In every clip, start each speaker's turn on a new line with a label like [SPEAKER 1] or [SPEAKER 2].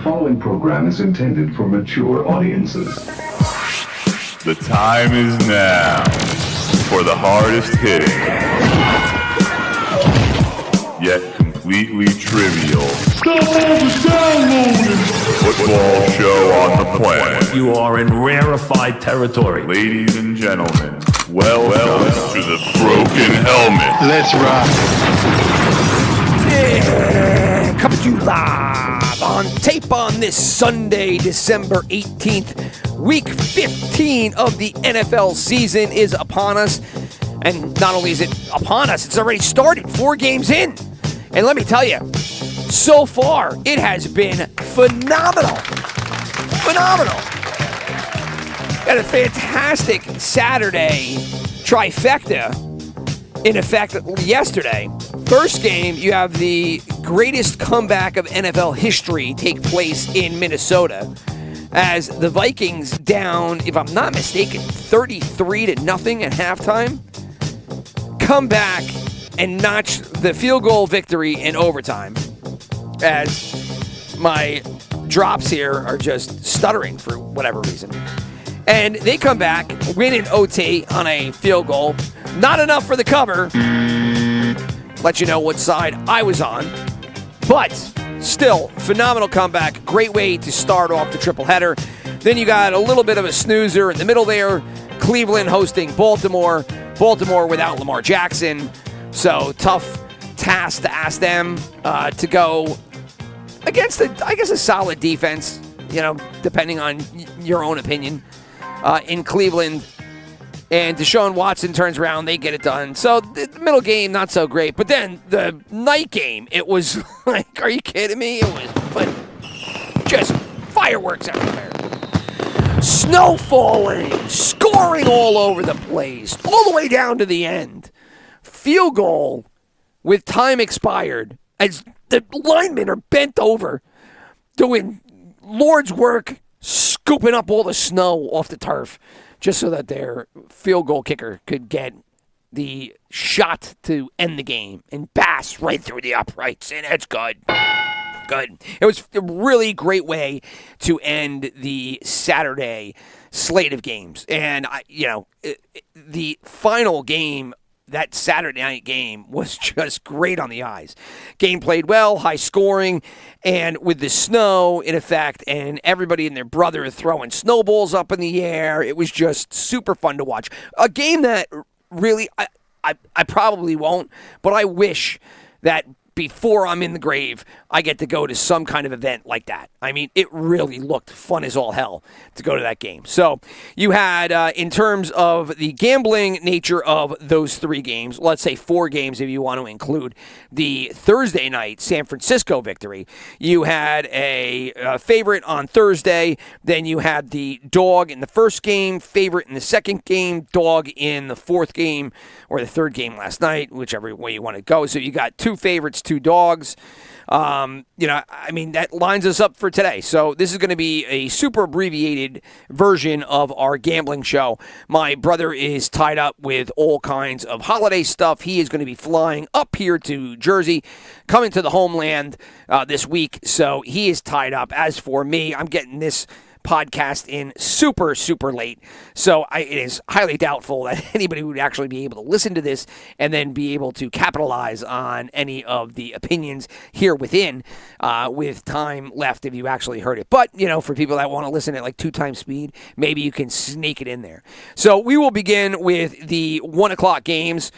[SPEAKER 1] following program is intended for mature audiences.
[SPEAKER 2] The time is now for the hardest hitting, yet completely trivial football show on the planet.
[SPEAKER 3] You are in rarefied territory.
[SPEAKER 2] Ladies and gentlemen, welcome to the Broken Helmet.
[SPEAKER 4] Let's rock.
[SPEAKER 5] Yeah, coming to you live on tape on this Sunday, December 18th. Week 15 of the NFL season is upon us. And not only is it upon us, it's already started. 4 games in. And let me tell you, so far, it has been phenomenal. Phenomenal. Got a fantastic Saturday trifecta in effect yesterday. First game, you have the greatest comeback of NFL history take place in Minnesota as the Vikings down, if I'm not mistaken, 33-0 at halftime, come back and notch the field goal victory in overtime as my drops here are just stuttering for whatever reason. And they come back, win in OT on a field goal. Not enough for the cover. Let you know what side I was on. But still, phenomenal comeback. Great way to start off the triple header. Then you got a little bit of a snoozer in the middle there. Cleveland hosting Baltimore. Baltimore without Lamar Jackson. So tough task to ask them to go against, a solid defense, depending on your own opinion, in Cleveland. And Deshaun Watson turns around, they get it done. So the middle game, not so great. But then the night game, it was like, are you kidding me? It was just fireworks everywhere. Snow falling, scoring all over the place, all the way down to the end. Field goal with time expired as the linemen are bent over doing Lord's work, scooping up all the snow off the turf just so that their field goal kicker could get the shot to end the game and pass right through the uprights, and it's good. Good. It was a really great way to end the Saturday slate of games. And, the final game, that Saturday night game, was just great on the eyes. Game played well, high scoring, and with the snow in effect and everybody and their brother throwing snowballs up in the air, it was just super fun to watch. A game that really, I probably won't, but I wish that before I'm in the grave, I get to go to some kind of event like that. I mean, it really looked fun as all hell to go to that game. So you had, in terms of the gambling nature of those 3 games, let's say 4 games if you want to include the Thursday night San Francisco victory. You had a favorite on Thursday. Then you had the dog in the first game, favorite in the second game, dog in the fourth game, or the third game last night, whichever way you want to go. So you got 2 favorites, 2 dogs. That lines us up for today. So this is going to be a super abbreviated version of our gambling show. My brother is tied up with all kinds of holiday stuff. He is going to be flying up here to Jersey, coming to the homeland this week. So he is tied up. As for me, I'm getting this podcast in super, super late. So it is highly doubtful that anybody would actually be able to listen to this and then be able to capitalize on any of the opinions here within with time left if you actually heard it. But, for people that want to listen at like 2 times speed, maybe you can sneak it in there. So we will begin with the 1 o'clock games.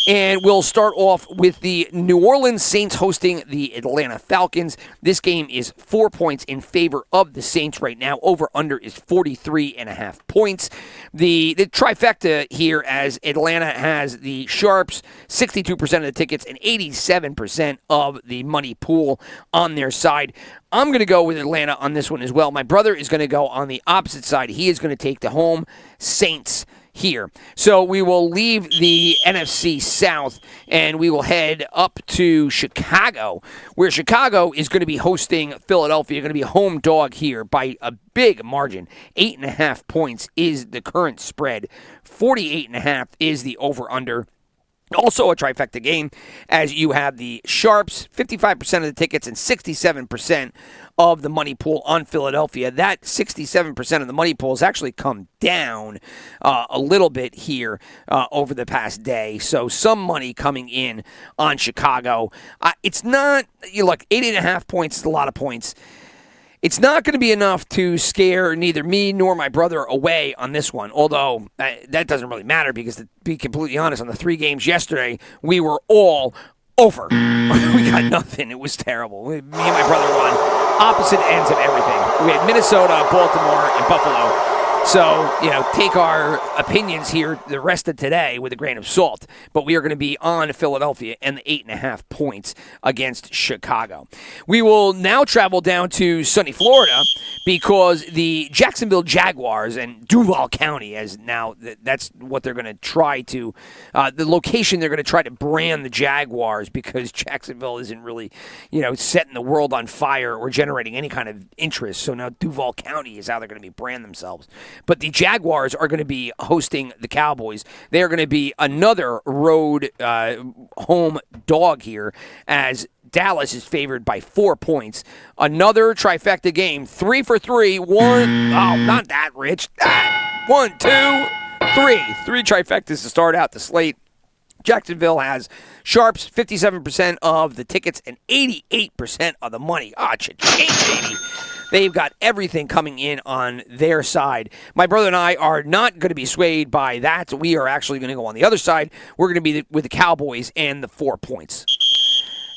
[SPEAKER 5] And we'll start off with the New Orleans Saints hosting the Atlanta Falcons. This game is 4 points in favor of the Saints right now. Over-under is 43.5 points. The trifecta here, as Atlanta has the sharps, 62% of the tickets and 87% of the money pool on their side. I'm going to go with Atlanta on this one as well. My brother is going to go on the opposite side. He is going to take the home Saints here. So we will leave the NFC South and we will head up to Chicago, where Chicago is going to be hosting Philadelphia, going to be a home dog here by a big margin. 8.5 points is the current spread. 48.5 is the over-under. Also a trifecta game, as you have the Sharps, 55% of the tickets and 67% of the money pool on Philadelphia. That 67% of the money pool has actually come down a little bit here over the past day. So some money coming in on Chicago. It's not, look, 8.5 points is a lot of points. It's not going to be enough to scare neither me nor my brother away on this one, although that doesn't really matter because, to be completely honest, on the 3 games yesterday, we were all over. We got nothing. It was terrible. Me and my brother were on opposite ends of everything. We had Minnesota, Baltimore, and Buffalo. So, take our opinions here the rest of today with a grain of salt. But we are going to be on Philadelphia and the 8.5 points against Chicago. We will now travel down to sunny Florida because the Jacksonville Jaguars and Duval County, as now that's what they're going to try to, the location they're going to try to brand the Jaguars, because Jacksonville isn't really, setting the world on fire or generating any kind of interest. So now Duval County is how they're going to be brand themselves. But the Jaguars are going to be hosting the Cowboys. They are going to be another road home dog here, as Dallas is favored by 4 points. Another trifecta game. 3 for 3. Not that, Rich. 1, 2, 3. 3 trifectas to start out the slate. Jacksonville has Sharps, 57% of the tickets and 88% of the money. Cha-ching, baby. They've got everything coming in on their side. My brother and I are not going to be swayed by that. We are actually going to go on the other side. We're going to be with the Cowboys and the 4 points.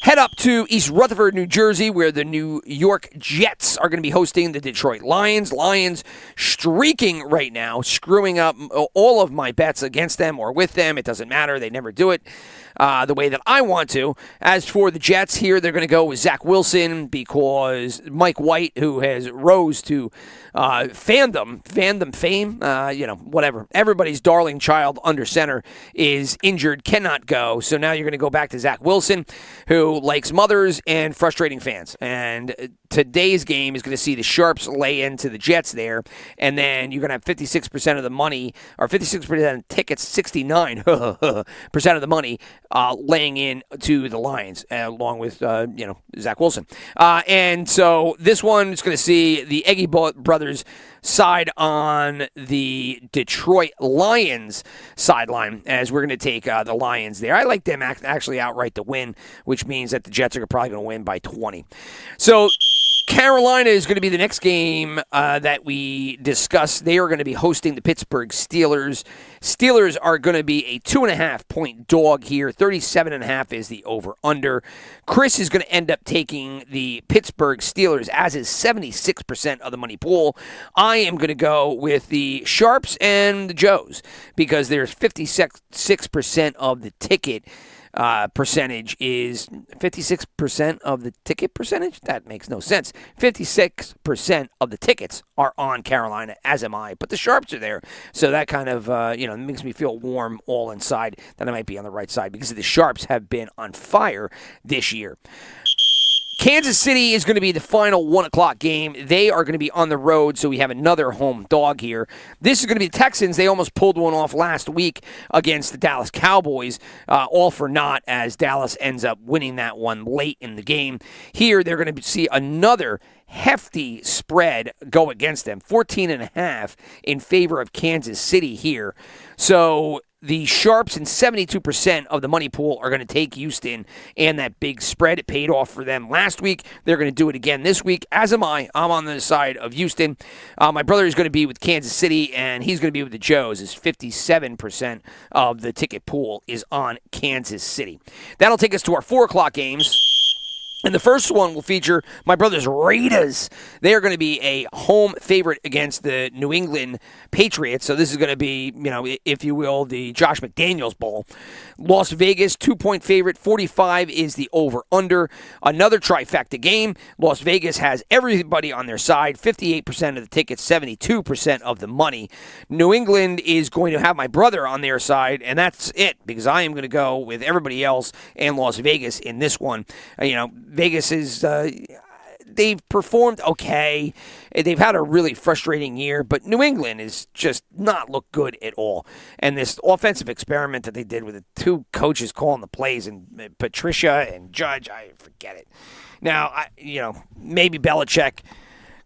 [SPEAKER 5] Head up to East Rutherford, New Jersey, where the New York Jets are going to be hosting the Detroit Lions. Lions streaking right now, screwing up all of my bets against them or with them. It doesn't matter. They never do it the way that I want to. As for the Jets here, they're going to go with Zach Wilson because Mike White, who has rose to fandom fame, whatever. Everybody's darling child under center is injured, cannot go. So now you're going to go back to Zach Wilson, who likes mothers and frustrating fans. And today's game is going to see the Sharps lay into the Jets there. And then you're going to have 56% of the money, or 56% of tickets, 69% of the money laying in to the Lions, along with, Zach Wilson. And so this one is going to see the Eggy brothers side on the Detroit Lions sideline, as we're going to take the Lions there. I like them actually outright to win, which means that the Jets are probably going to win by 20. So Carolina is going to be the next game that we discuss. They are going to be hosting the Pittsburgh Steelers. Steelers are going to be a 2.5-point dog here. 37.5 is the over-under. Chris is going to end up taking the Pittsburgh Steelers, as is 76% of the money pool. I am going to go with the Sharps and the Joes because there's 56% of the ticket percentage is 56% of the ticket percentage? That makes no sense. 56% of the tickets are on Carolina, as am I. But the Sharps are there. So that kind of, makes me feel warm all inside that I might be on the right side because the Sharps have been on fire this year. Kansas City is going to be the final 1 o'clock game. They are going to be on the road, so we have another home dog here. This is going to be the Texans. They almost pulled one off last week against the Dallas Cowboys, all for naught, as Dallas ends up winning that one late in the game. Here, they're going to see another hefty spread go against them, 14.5 in favor of Kansas City here. So the Sharps and 72% of the money pool are going to take Houston and that big spread. It paid off for them last week. They're going to do it again this week, as am I. I'm on the side of Houston. My brother is going to be with Kansas City, and he's going to be with the Joes, as 57% of the ticket pool is on Kansas City. That'll take us to our 4 o'clock games. And the first one will feature my brother's Raiders. They are going to be a home favorite against the New England Patriots. So this is going to be, if you will, the Josh McDaniels Bowl. Las Vegas, 2-point favorite. 45 is the over-under. Another trifecta game. Las Vegas has everybody on their side. 58% of the tickets, 72% of the money. New England is going to have my brother on their side, and that's it, because I am going to go with everybody else and Las Vegas in this one. Vegas is they've performed okay. They've had a really frustrating year, but New England is just not looked good at all. And this offensive experiment that they did with the two coaches calling the plays, and Patricia and Judge, I forget it. Now, maybe Belichick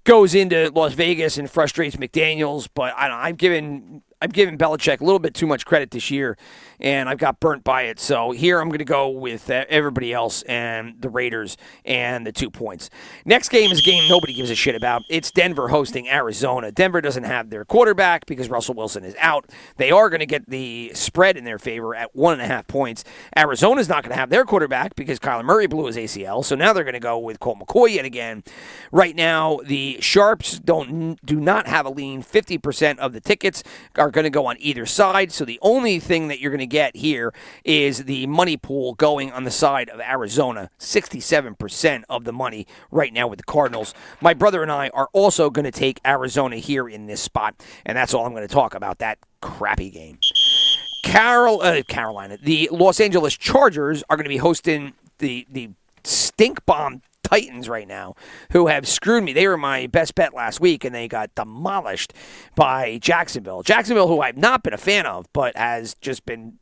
[SPEAKER 5] goes into Las Vegas and frustrates McDaniels, but I'm giving Belichick a little bit too much credit this year, and I've got burnt by it. So here I'm going to go with everybody else and the Raiders and the 2 points. Next game is a game nobody gives a shit about. It's Denver hosting Arizona. Denver doesn't have their quarterback because Russell Wilson is out. They are going to get the spread in their favor at 1.5 points. Arizona's not going to have their quarterback because Kyler Murray blew his ACL, so now they're going to go with Colt McCoy yet again. Right now, the Sharps do not have a lean. 50% of the tickets are going to go on either side, so the only thing that you're going to get here is the money pool going on the side of Arizona. 67% of the money right now with the Cardinals. My brother and I are also going to take Arizona here in this spot, and that's all I'm going to talk about, that crappy game. Carolina, the Los Angeles Chargers are going to be hosting the stink bomb Titans right now, who have screwed me. They were my best bet last week, and they got demolished by Jacksonville. Jacksonville, who I've not been a fan of, but has just been,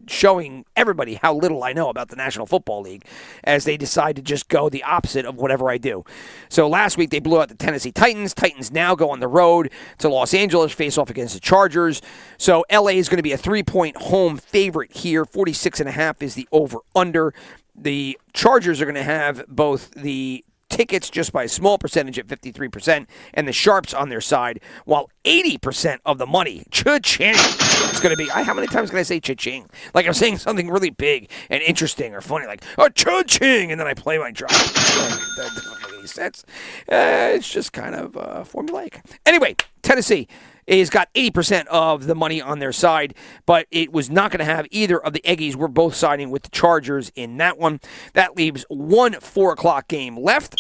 [SPEAKER 5] showing everybody how little I know about the National Football League, as they decide to just go the opposite of whatever I do. So last week they blew out the Tennessee Titans. Titans now go on the road to Los Angeles, face off against the Chargers. So LA is going to be a 3-point home favorite here. 46.5 is the over-under. The Chargers are going to have both the tickets just by a small percentage at 53% and the Sharps on their side, while 80% of the money, cha-ching, is going to be, how many times can I say cha-ching? Like I'm saying something really big and interesting or funny, like, cha-ching, and then I play my drum. That doesn't make any sense. It's just kind of formulaic. Anyway, Tennessee has got 80% of the money on their side, but it was not going to have either of the Eggies. We're both siding with the Chargers in that one. That leaves one 4 o'clock game left,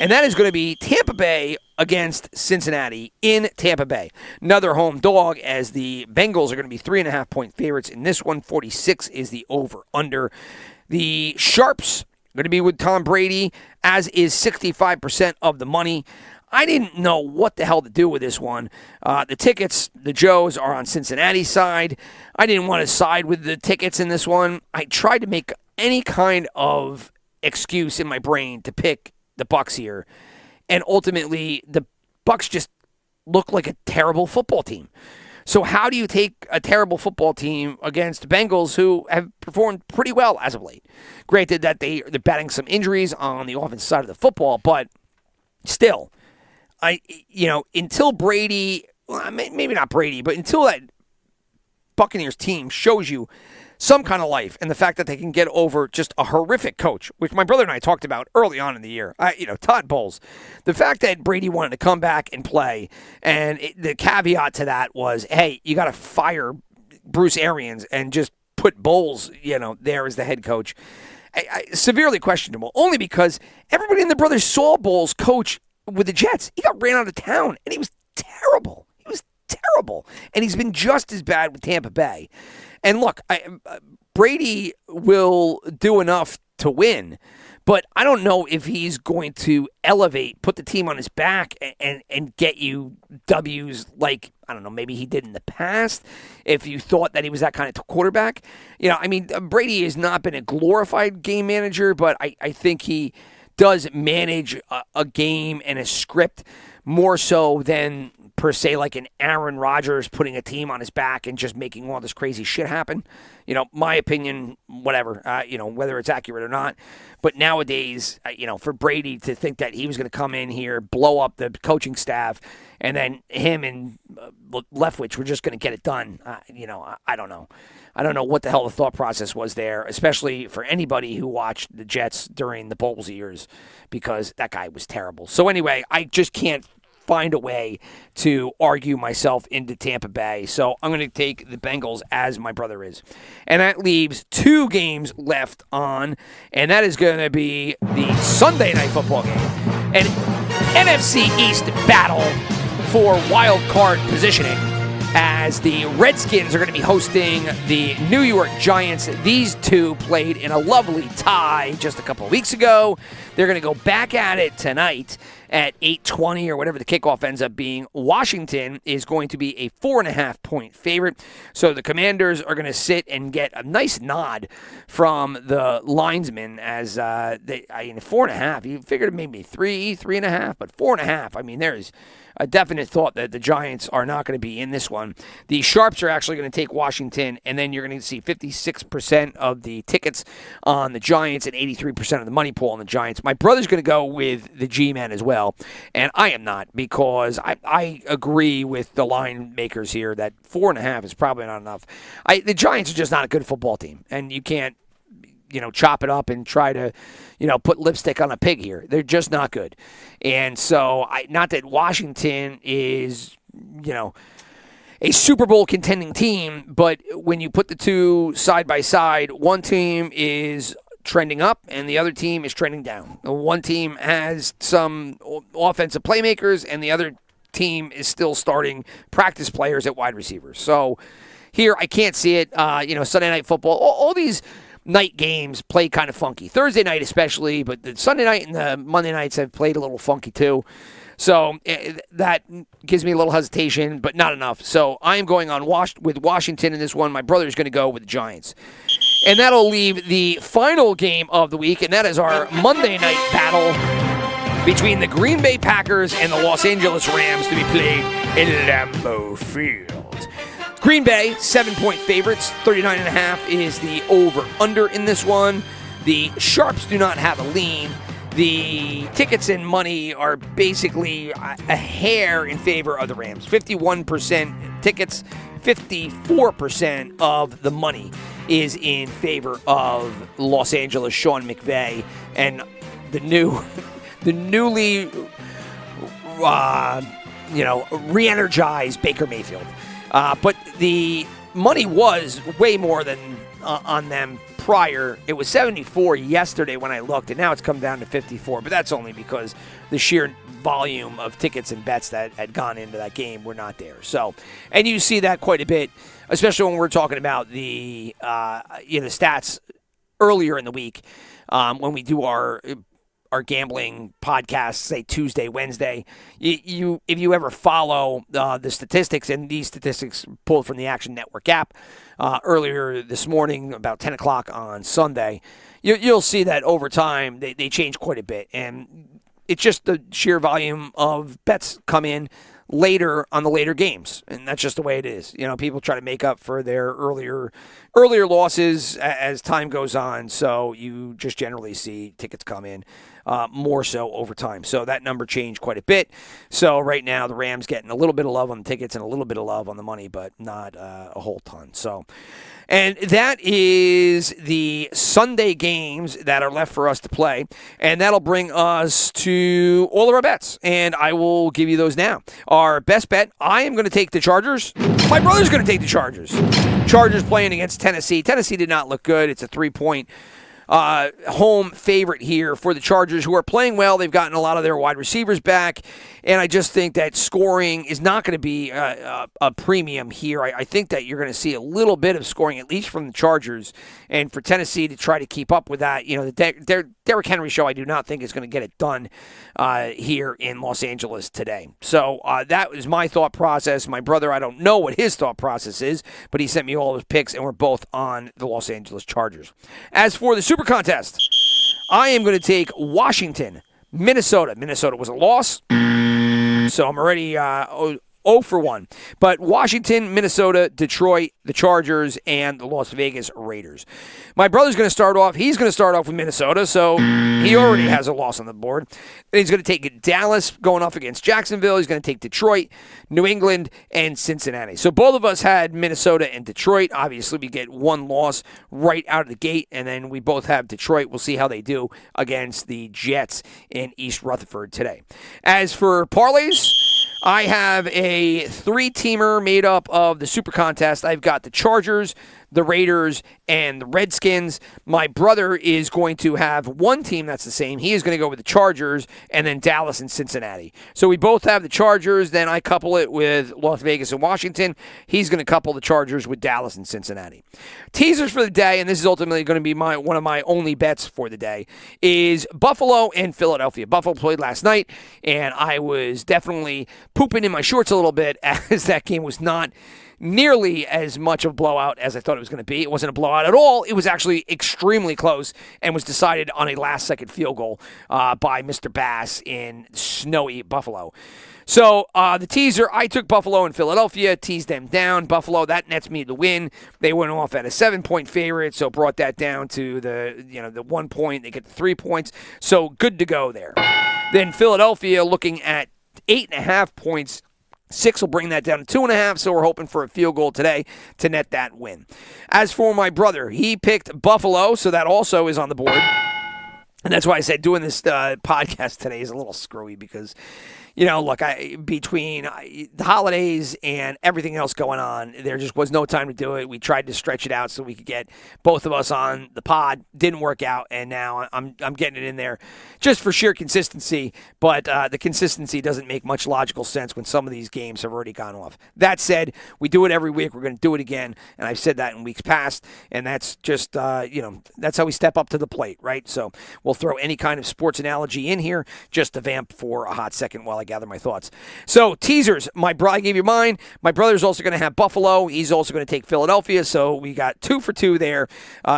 [SPEAKER 5] and that is going to be Tampa Bay against Cincinnati in Tampa Bay. Another home dog, as the Bengals are going to be 3.5-point favorites in this one. 46 is the over-under. The Sharps are going to be with Tom Brady, as is 65% of the money. I didn't know what the hell to do with this one. The tickets, the Joes, are on Cincinnati's side. I didn't want to side with the tickets in this one. I tried to make any kind of excuse in my brain to pick the Bucs here, and ultimately the Bucs just look like a terrible football team. So how do you take a terrible football team against the Bengals, who have performed pretty well as of late? Granted that they're batting some injuries on the offensive side of the football, but still, until Brady, maybe not Brady, but until that Buccaneers team shows you some kind of life, and the fact that they can get over just a horrific coach, which my brother and I talked about early on in the year, Todd Bowles. The fact that Brady wanted to come back and play, and the caveat to that was, hey, you got to fire Bruce Arians and just put Bowles, there as the head coach. Severely questionable, only because everybody in the brothers saw Bowles coach with the Jets. He got ran out of town, and he was terrible. And he's been just as bad with Tampa Bay. And look, Brady will do enough to win, but I don't know if he's going to put the team on his back and get you W's like, I don't know, maybe he did in the past, if you thought that he was that kind of quarterback. Brady has not been a glorified game manager, but I think he does manage a game and a script more so than, per se, like an Aaron Rodgers putting a team on his back and just making all this crazy shit happen. My opinion, whatever, whether it's accurate or not. But nowadays, for Brady to think that he was going to come in here, blow up the coaching staff, and then him and Leftwich were just going to get it done, I don't know. I don't know what the hell the thought process was there, especially for anybody who watched the Jets during the Bowles years, because that guy was terrible. So anyway, I just can't find a way to argue myself into Tampa Bay. So I'm going to take the Bengals, as my brother is. And that leaves 2 games left on, and that is going to be the Sunday Night Football game. An NFC East battle for wild card positioning. as the Redskins are going to be hosting the New York Giants. These two played in a lovely tie just a couple of weeks ago. They're going to go back at it tonight at 8:20 or whatever the kickoff ends up being. Washington is going to be a 4.5-point favorite. So the Commanders are going to sit and get a nice nod from the linesmen as 4.5. You figured maybe 3.5, but 4.5. I mean, there's a definite thought that the Giants are not going to be in this one. The Sharps are actually going to take Washington, and then you're going to see 56% of the tickets on the Giants and 83% of the money pool on the Giants. My brother's going to go with the G-Men as well, and I am not, because I agree with the line makers here that 4.5 is probably not enough. The Giants are just not a good football team, and you can't chop it up and try to, put lipstick on a pig here. They're just not good. And so, not that Washington is, a Super Bowl contending team, but when you put the two side by side, one team is trending up and the other team is trending down. One team has some offensive playmakers and the other team is still starting practice players at wide receivers. So here, I can't see it. Sunday Night Football, all these night games play kind of funky. Thursday night especially, but the Sunday night and the Monday nights have played a little funky too. So that gives me a little hesitation, but not enough. So I am going on with Washington in this one. My brother is going to go with the Giants. And that'll leave the final game of the week, and that is our Monday night battle between the Green Bay Packers and the Los Angeles Rams to be played in Lambeau Field. Green Bay, 7-point favorites. 39.5 is the over-under in this one. The Sharps do not have a lean. The tickets and money are basically a hair in favor of the Rams. 51% tickets, 54% of the money is in favor of Los Angeles, Sean McVay, and the newly re-energized Baker Mayfield. But the money was way more than on them prior. It was 74 yesterday when I looked, and now it's come down to 54. But that's only because the sheer volume of tickets and bets that had gone into that game were not there. So, and you see that quite a bit, especially when we're talking about the stats earlier in the week when we do our gambling podcasts, say Tuesday, Wednesday. If you ever follow the statistics, and these statistics pulled from the Action Network app earlier this morning, about 10 o'clock on Sunday, you'll see that over time they change quite a bit. And it's just the sheer volume of bets come in later on the later games, and that's just the way it is. People try to make up for their earlier losses as time goes on, so you just generally see tickets come in more so over time. So that number changed quite a bit. So right now the Rams getting a little bit of love on the tickets and a little bit of love on the money, but not a whole ton. So, and that is the Sunday games that are left for us to play, and that'll bring us to all of our bets, and I will give you those now. Our best bet, I am going to take the Chargers. My brother's going to take the Chargers. Chargers playing against Tennessee. Tennessee did not look good. It's a 3-point home favorite here for the Chargers, who are playing well. They've gotten a lot of their wide receivers back, and I just think that scoring is not going to be a premium here. I think that you're going to see a little bit of scoring, at least from the Chargers, and for Tennessee to try to keep up with that. The Derrick Henry show, I do not think is going to get it done here in Los Angeles today. So that was my thought process. My brother, I don't know what his thought process is, but he sent me all of his picks, and we're both on the Los Angeles Chargers. As for the Super Contest, I am going to take Washington, Minnesota. Minnesota was a loss, so I'm already 0 for 1. But Washington, Minnesota, Detroit, the Chargers, and the Las Vegas Raiders. My brother's going to start off. He's going to start off with Minnesota, so he already has a loss on the board. And he's going to take Dallas going off against Jacksonville. He's going to take Detroit, New England, and Cincinnati. So both of us had Minnesota and Detroit. Obviously, we get one loss right out of the gate, and then we both have Detroit. We'll see how they do against the Jets in East Rutherford today. As for parlays, I have a 3-teamer made up of the Super Contest. I've got the Chargers, the Raiders and the Redskins. My brother is going to have one team that's the same. He is going to go with the Chargers and then Dallas and Cincinnati. So we both have the Chargers. Then I couple it with Las Vegas and Washington. He's going to couple the Chargers with Dallas and Cincinnati. Teasers for the day, and this is ultimately going to be one of my only bets for the day, is Buffalo and Philadelphia. Buffalo played last night, and I was definitely pooping in my shorts a little bit as that game was not nearly as much of a blowout as I thought it was going to be. It wasn't a blowout at all. It was actually extremely close and was decided on a last-second field goal by Mr. Bass in snowy Buffalo. So the teaser, I took Buffalo and Philadelphia, teased them down. Buffalo, that nets me the win. They went off at a 7-point favorite, so brought that down to the 1 point. They get the 3 points, so good to go there. Then Philadelphia looking at 8.5 points. 6 will bring that down to 2.5, so we're hoping for a field goal today to net that win. As for my brother, he picked Buffalo, so that also is on the board. And that's why I said doing this podcast today is a little screwy because, look, between the holidays and everything else going on, there just was no time to do it. We tried to stretch it out so we could get both of us on the pod. Didn't work out, and now I'm getting it in there just for sheer consistency. But the consistency doesn't make much logical sense when some of these games have already gone off. That said, we do it every week. We're going to do it again, and I've said that in weeks past, and that's just, that's how we step up to the plate, right? So we'll throw any kind of sports analogy in here just to vamp for a hot second while I gather my thoughts. So, teasers. I gave you mine. My brother's also going to have Buffalo. He's also going to take Philadelphia. So, we got 2 for 2 there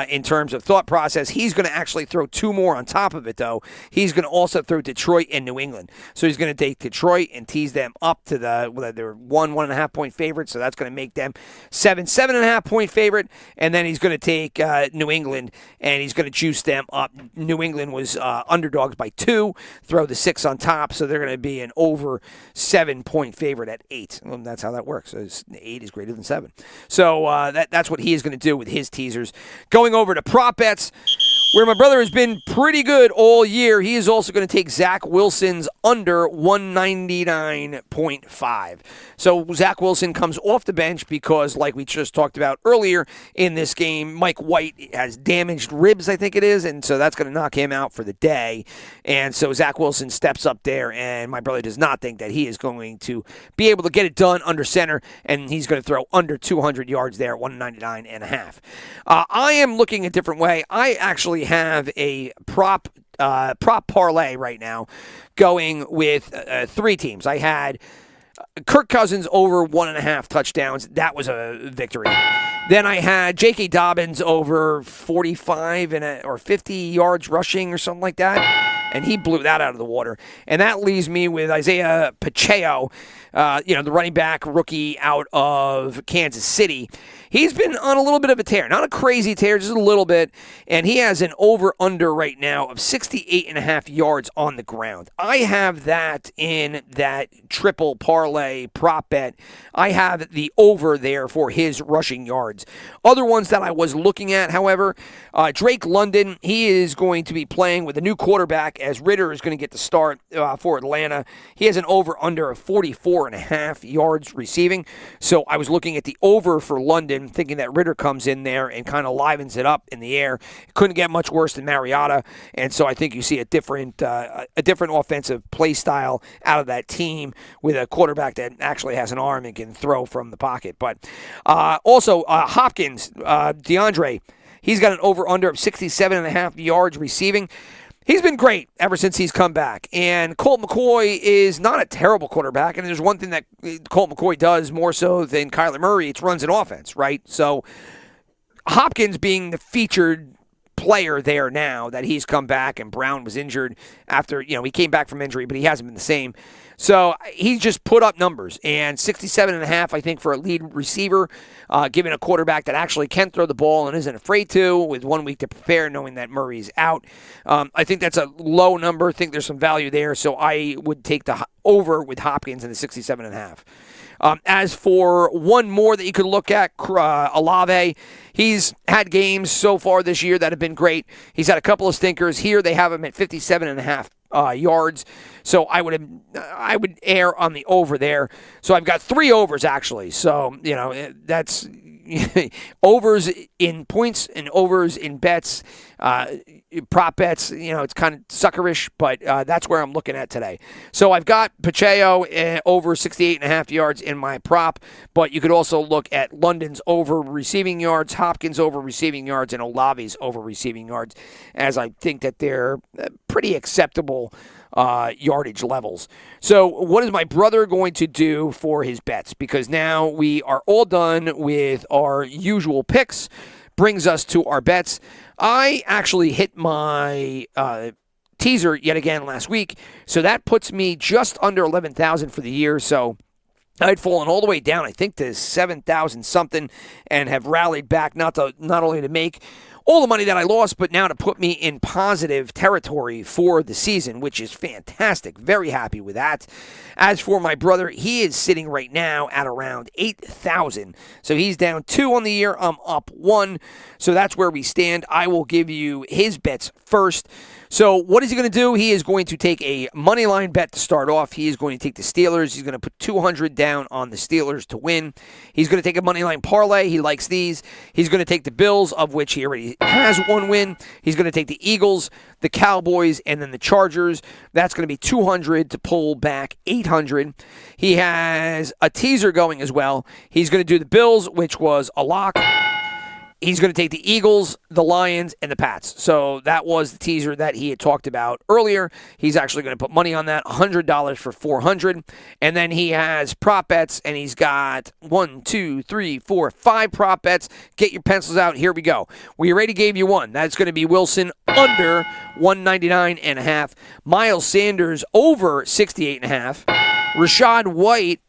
[SPEAKER 5] in terms of thought process. He's going to actually throw 2 more on top of it, though. He's going to also throw Detroit and New England. So, he's going to take Detroit and tease them up to they're 1.5 point favorites. So, that's going to make them 7.5 point favorite. And then he's going to take New England and he's going to juice them up. New England was underdogs by 2. Throw the 6 on top. So, they're going to be an over 7 point favorite at 8. Well, that's how that works. 8 is greater than 7. So that's what he is going to do with his teasers. Going over to prop bets, where my brother has been pretty good all year. He is also going to take Zach Wilson's under 199.5. So Zach Wilson comes off the bench because, like we just talked about earlier in this game, Mike White has damaged ribs, I think it is, and so that's going to knock him out for the day. And so Zach Wilson steps up there, and my brother does not think that he is going to be able to get it done under center, and he's going to throw under 200 yards there at 199.5. I am looking a different way. I actually have a prop parlay right now going with 3 teams. I had Kirk Cousins over 1.5 touchdowns. That was a victory. Then I had J.K. Dobbins over 45 or 50 yards rushing or something like that, and he blew that out of the water. And that leaves me with Isaiah Pacheco, the running back rookie out of Kansas City. He's been on a little bit of a tear. Not a crazy tear, just a little bit. And he has an over-under right now of 68.5 yards on the ground. I have that in that triple parlay prop bet. I have the over there for his rushing yards. Other ones that I was looking at, however, Drake London, he is going to be playing with a new quarterback as Ritter is going to get the start for Atlanta. He has an over-under of 44.5 yards receiving. So I was looking at the over for London, thinking that Ritter comes in there and kind of livens it up in the air. Couldn't get much worse than Mariota, and so I think you see a different offensive play style out of that team with a quarterback that actually has an arm and can throw from the pocket. But also Hopkins, DeAndre, he's got an over-under of 67.5 yards receiving. He's been great ever since he's come back. And Colt McCoy is not a terrible quarterback. And there's one thing that Colt McCoy does more so than Kyler Murray. It's runs an offense, right? So Hopkins being the featured player there now that he's come back, and Brown was injured after, he came back from injury, but he hasn't been the same. So he just put up numbers, and 67.5, I think, for a lead receiver, given a quarterback that actually can throw the ball and isn't afraid to, with 1 week to prepare, knowing that Murray's out. I think that's a low number. I think there's some value there, so I would take the over with Hopkins in the 67.5. As for one more that you could look at, Olave, he's had games so far this year that have been great. He's had a couple of stinkers. Here they have him at 57.5 yards. So I would err on the over there. So I've got 3 overs, actually. So, that's overs in points and overs in bets, prop bets. It's kind of suckerish, but that's where I'm looking at today. So I've got Pacheco over 68.5 yards in my prop, but you could also look at London's over receiving yards, Hopkins over receiving yards, and Olave's over receiving yards, as I think that they're pretty acceptable yardage levels. So what is my brother going to do for his bets? Because now we are all done with our usual picks. Brings us to our bets. I actually hit my teaser yet again last week, so that puts me just under 11,000 for the year. So I'd fallen all the way down, I think, to 7,000 something, and have rallied back not only to make all the money that I lost, but now to put me in positive territory for the season, which is fantastic. Very happy with that. As for my brother, he is sitting right now at around 8,000. So he's down 2 on the year. I'm up 1. So that's where we stand. I will give you his bets first. So what is he going to do? He is going to take a money line bet to start off. He is going to take the Steelers. He's going to put 200 down on the Steelers to win. He's going to take a money line parlay. He likes these. He's going to take the Bills, of which he already has 1 win. He's going to take the Eagles, the Cowboys, and then the Chargers. That's going to be 200 to pull back 800. He has a teaser going as well. He's going to do the Bills, which was a lock. He's going to take the Eagles, the Lions, and the Pats. So that was the teaser that he had talked about earlier. He's actually going to put money on that, $100 for 400. And then he has prop bets, and he's got 1, 2, 3, 4, 5 prop bets. Get your pencils out. Here we go. We already gave you one. That's going to be Wilson under 199.5. Miles Sanders over 68.5. Rashad White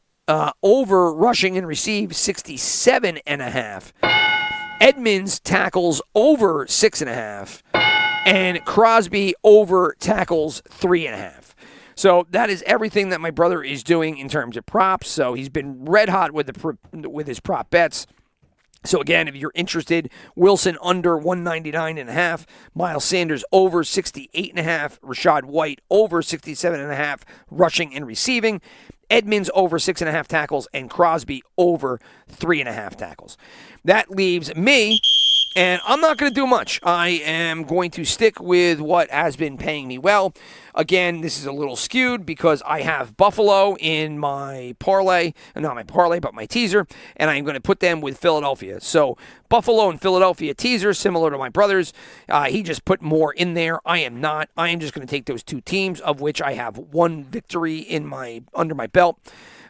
[SPEAKER 5] over rushing and receive 67.5. Edmonds tackles over 6.5, and Crosby over tackles 3.5. So that is everything that my brother is doing in terms of props. So he's been red hot with his prop bets. So again, if you're interested, Wilson under 199.5, Miles Sanders over 68.5, Rashad White over 67.5 rushing and receiving, Edmonds over 6.5 tackles, and Crosby over 3.5 tackles. That leaves me, and I'm not going to do much. I am going to stick with what has been paying me well. Again, this is a little skewed because I have Buffalo in my parlay, not my parlay, but my teaser, and I'm going to put them with Philadelphia. So Buffalo and Philadelphia teaser, similar to my brother's. He just put more in there. I am not. I am just going to take those 2 teams, of which I have 1 victory under my belt.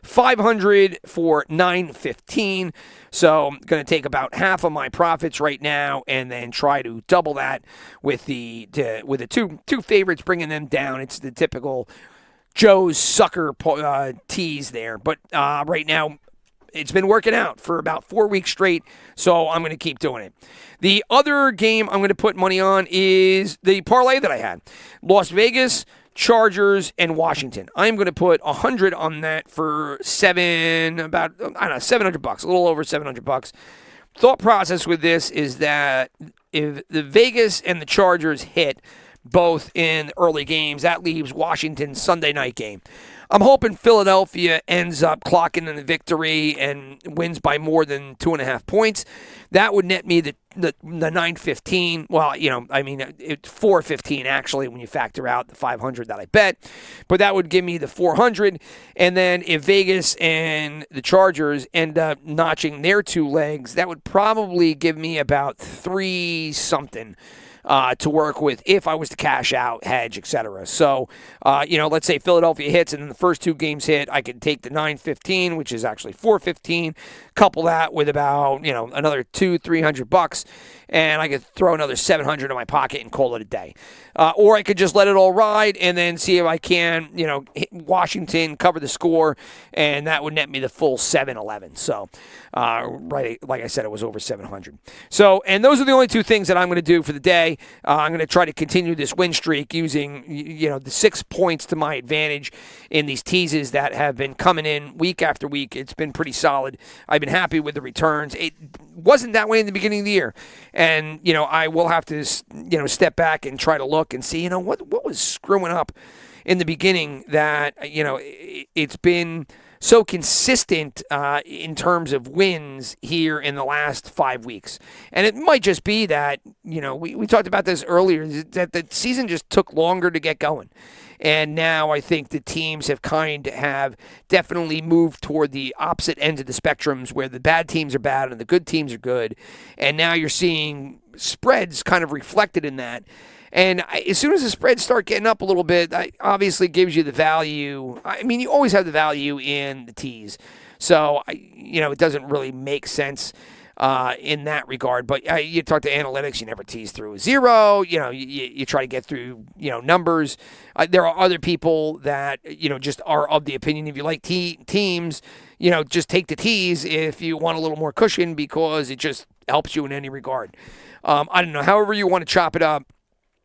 [SPEAKER 5] 500 for 915. So I'm going to take about half of my profits right now and then try to double that with the two favorites, bringing them down. It's the typical Joe's sucker tease there. But right now, it's been working out for about 4 weeks straight, so I'm going to keep doing it. The other game I'm going to put money on is the parlay that I had. Las Vegas, Chargers, and Washington. I'm going to put 100 on that for $700, a little over $700. Thought process with this is that if the Vegas and the Chargers hit both in early games, that leaves Washington's Sunday night game. I'm hoping Philadelphia ends up clocking in the victory and wins by more than 2.5 points. That would net me the 915. Well, it's 415 actually when you factor out the 500 that I bet. But that would give me the 400. And then if Vegas and the Chargers end up notching their 2 legs, that would probably give me about 3 something. To work with if I was to cash out, hedge, etc. So, let's say Philadelphia hits and then the first 2 games hit, I could take the 915, which is actually 415, couple that with about, another $200-300, and I could throw another 700 in my pocket and call it a day. Or I could just let it all ride and then see if I can, hit Washington, cover the score, and that would net me the full 711. So, right, like I said, it was over 700. So, and those are the only 2 things that I'm going to do for the day. I'm going to try to continue this win streak using, the 6 points to my advantage in these teases that have been coming in week after week. It's been pretty solid. I've been happy with the returns. It wasn't that way in the beginning of the year. And, I will have to, step back and try to look and see, what was screwing up in the beginning that, it's been so consistent in terms of wins here in the last 5 weeks. And it might just be that, we talked about this earlier, that the season just took longer to get going. And now I think the teams have definitely moved toward the opposite ends of the spectrums where the bad teams are bad and the good teams are good. And now you're seeing spreads kind of reflected in that. And as soon as the spreads start getting up a little bit, that obviously gives you the value. I mean, you always have the value in the tees. So, it doesn't really make sense in that regard. But you talk to analytics, you never tease through 0. You try to get through, numbers. There are other people that, just are of the opinion if you like teams, just take the tees if you want a little more cushion because it just helps you in any regard. I don't know. However you want to chop it up.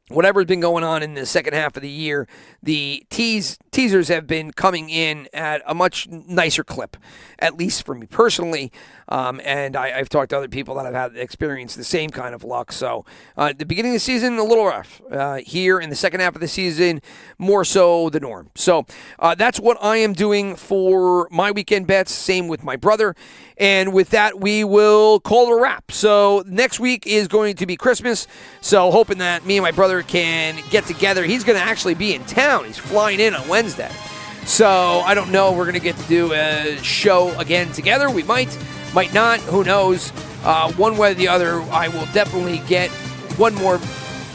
[SPEAKER 5] Whatever's been going on in the second half of the year, the teasers have been coming in at a much nicer clip, at least for me personally. And I've talked to other people that have had experienced the same kind of luck. So the beginning of the season, a little rough. Here in the second half of the season, more so the norm. So that's what I am doing for my weekend bets. Same with my brother. And with that, we will call it a wrap. So next week is going to be Christmas. So hoping that me and my brother can get together. He's going to actually be in town. He's flying in on Wednesday. So I don't know. We're going to get to do a show again together. We might not. Who knows? One way or the other, I will definitely get one more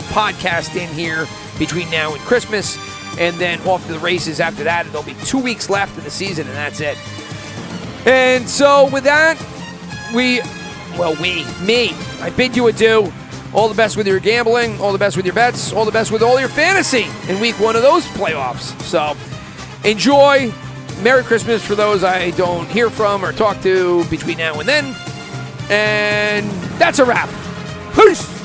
[SPEAKER 5] podcast in here between now and Christmas. And then off to the races after that. And there'll be 2 weeks left of the season, and that's it. And so with that, I bid you adieu. All the best with your gambling, all the best with your bets, all the best with all your fantasy in week 1 of those playoffs. So enjoy. Merry Christmas for those I don't hear from or talk to between now and then. And that's a wrap. Peace.